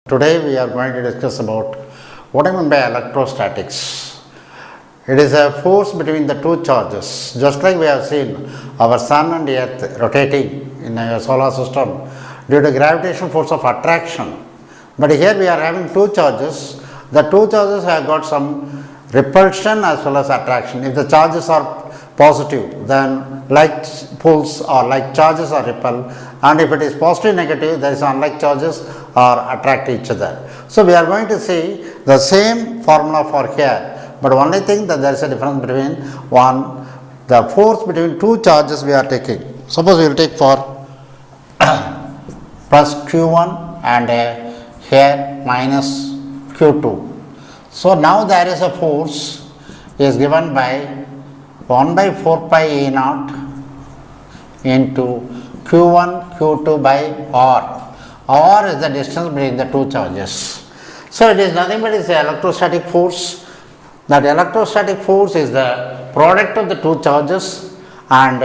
Today we are going to discuss about what I mean by electrostatics. It is a force between the two charges, just like we have seen our sun and earth rotating in a solar system due to gravitational force of attraction. But here we are having two charges. The two charges have got some repulsion as well as attraction. If the charges are positive, then like poles or like charges are repelled, and if it is positive negative, there is unlike charges or attract each other. So we are going to see the same formula for here, but only thing that there is a difference between the force between two charges we are taking. Suppose we will take for plus q1 and here minus q2. So now there is a force is given by 1 by 4 pi E naught into q1 q2 by r. R is the distance between the two charges. So it is nothing but is the electrostatic force. That electrostatic force is the product of the two charges, and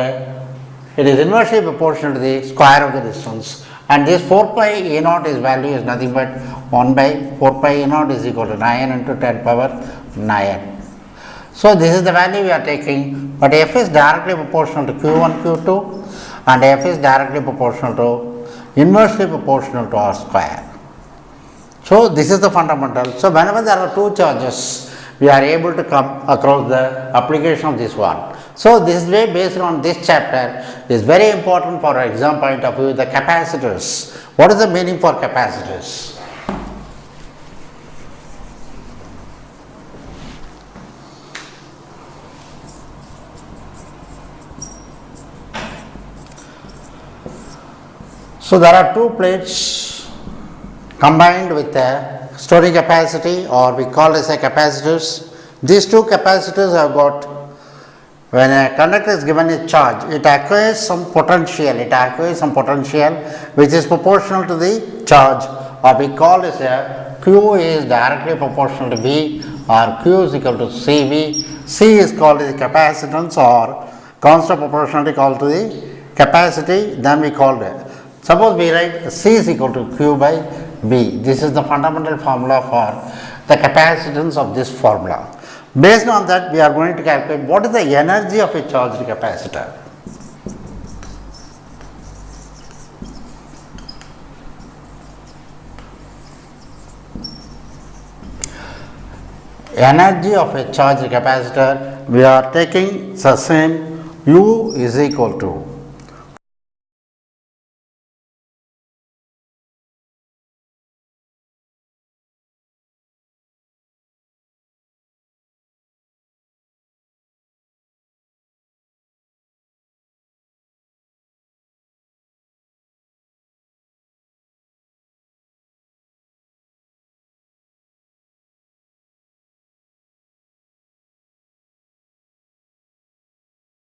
it is inversely proportional to the square of the distance. And this 4 pi E naught is value is nothing but 1 by 4 pi E naught is equal to 9 into 10 power 9. So this is the value we are taking, but F is directly proportional to Q1, Q2, and F is directly proportional to inversely proportional to R square. So this is the fundamental. So whenever there are two charges, we are able to come across the application of this one. So this way, based on this chapter, is very important for exam point of view. The capacitors. What is the meaning for capacitors? So there are two plates combined with a storing capacity, or we call as a capacitors. These two capacitors have got, when a conductor is given a charge, it acquires some potential, which is proportional to the charge, or we call as a Q is directly proportional to V, or Q is equal to CV. C is called as the capacitance, or constant proportionality called to the capacity, then we called it. Suppose we write C is equal to Q by V. This is the fundamental formula for the capacitance of this formula. Based on that, we are going to calculate what is the energy of a charged capacitor. Energy of a charged capacitor, we are taking the same U is equal to